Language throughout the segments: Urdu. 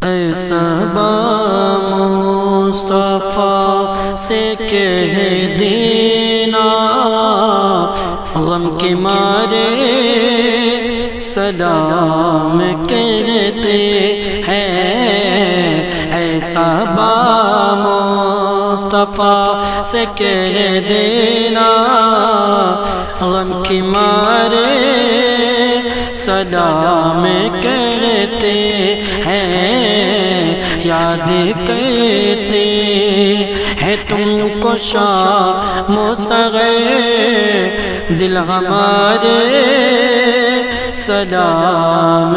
اے صبا مصطفیٰ سے کہہ دینا، غم کے مارے سلام کہتے ہیں۔ اے صبا مصطفیٰ سے کہہ دینا، غم کے مارے سلام کہتے ہیں۔ یاد کرتے ہیں تم کو شام و صغیر، دل ہمارے سلام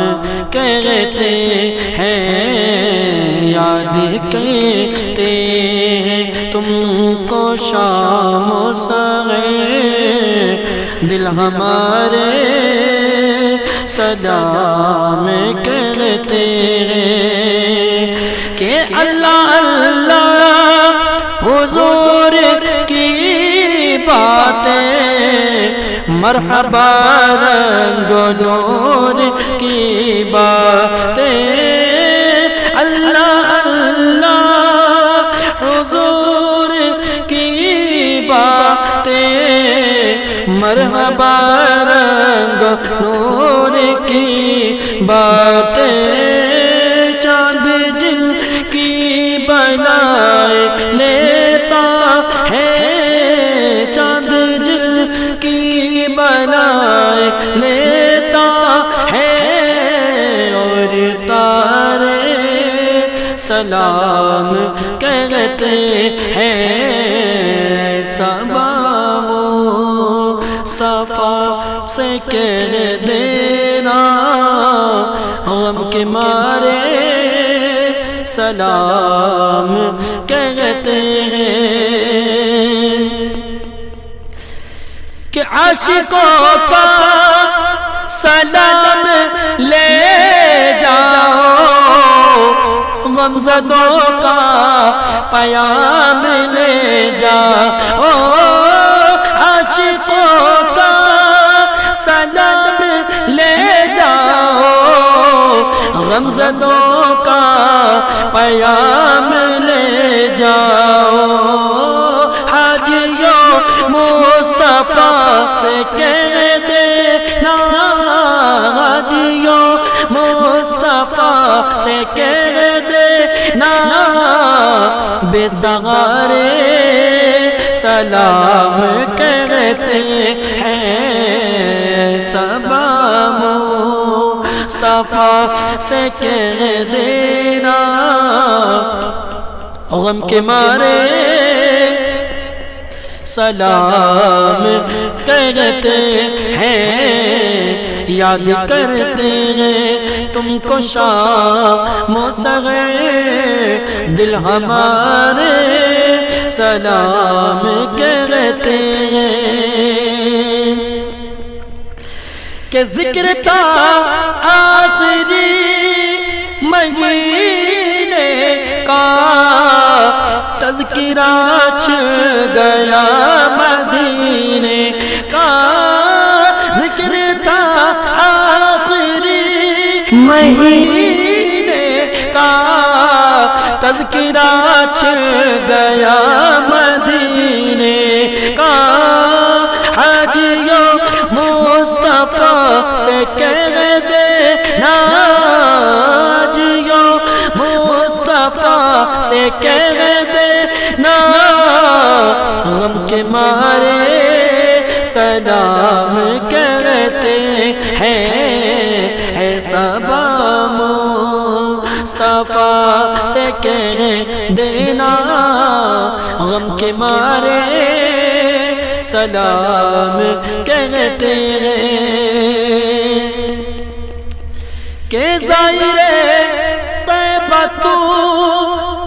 کہتے ہیں۔ یاد کرتے ہیں تم کو شام و صغیر، دل ہمارے سلام کہتے ہیں۔ کہ اللہ اللہ حضور کی باتیں، مرحبا رنگ و نور کی باتیں، اللہ اللہ حضور کی باتیں، مرحبا رنگ نور کی باتیں، چاند جن کی بنائے لیتا ہے، چاند جن کی بنائے لیتا ہے، اور تارے سلام کہتے ہیں۔ صبا مصطفیٰ سے کہہ دینا، غم کے مارے سلام کہتے ہیں۔ کہ عاشقوں کا سلام لے جاؤ، غمزدوں کا پیام لے جاؤ، عاشقوں کا سلام لے جاؤ، غمزدوں کا پیام لے جاؤ، حاجیوں مصطفیٰ سے کہہ دینا، حاجیوں مصطفیٰ سے کہہ دینا، بے سہارے سلام کہتے ہیں۔ صبا مصطفیٰ سے کہہ دینا، غم کے مارے سلام کہتے ہیں۔ یاد کرتے ہیں تم کو شام و صغیر، دل ہمارے سلام کہتے ہیں۔ کہ ذکر تھا آخری مہینے کا، تذکرہ چھڑ گیا مدینے کا، ذکر تھا آخری مہینے کا، تذکرہ چھڑ گیا مدینے کا، حاجیوں مصطفیٰ سے کہہ دینا، حاجیوں مصطفیٰ سے کہہ دینا، غم کے مارے سلام کہتے ہیں۔ اے صبا مصطفیٰ سے کہہ دینا، غم کے مارے سلام کہتے ہیں۔ کہ ظاہر طیبہ تو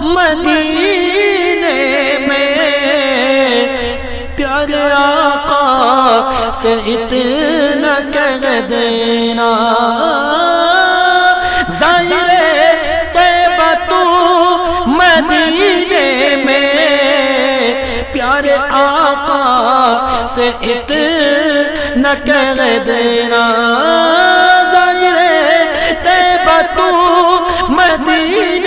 مدینے میں، پیارے آقا سے اتنا کہہ دینا، ظاہر طیبہ تو مدینے میں، پیارے آقا سے اتنا کہہ دینا، ظاہر طیبہ تو مدینے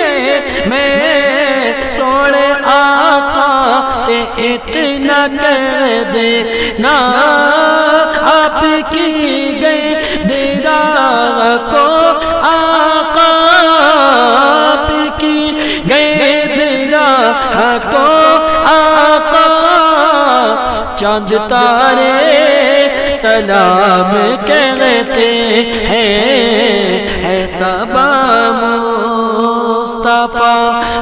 سے اتنا کہہ دینا آپ کی گئے دیرا کو آقا آپ کی گئے دیرا کو آقا چاند تارے سلام کہتے ہیں صبا مصطفیٰ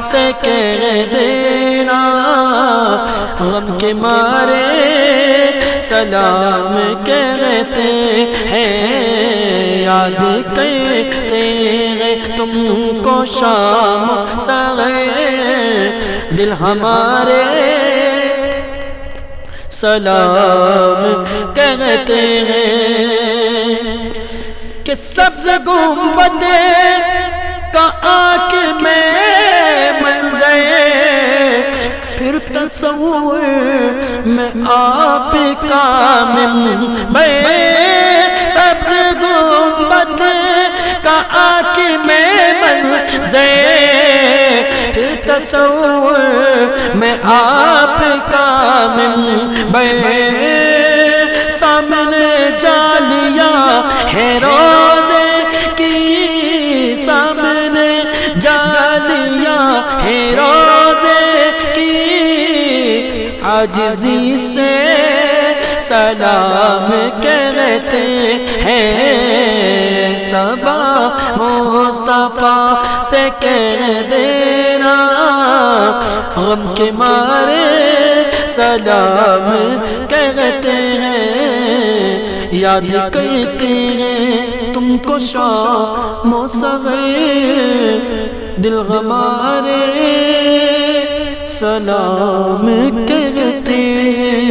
سے کہہ دینا غم کے مارے سلام کہتے ہیں یاد کرتے ہیں تم کو شام سحر دل ہمارے سلام کہتے ہیں کہ سبز گنبد کا آنکھ میں منظر پھر تصور میں آپ کا منبر سبز گنبد کا آنکھ میں منظر پھر تصور میں آپ کا منبر سامنے جالیاں ہے روزے کی سامنے جالیاں ہے روزے کی عاجزی سے سلام کہتے ہیں صبا مصطفیٰ سے کہہ دینا غم کے مارے سلام کہتے ہیں یاد کرتے ہیں تم کو شام و سحر دل ہمارے سلام کہتے ہیں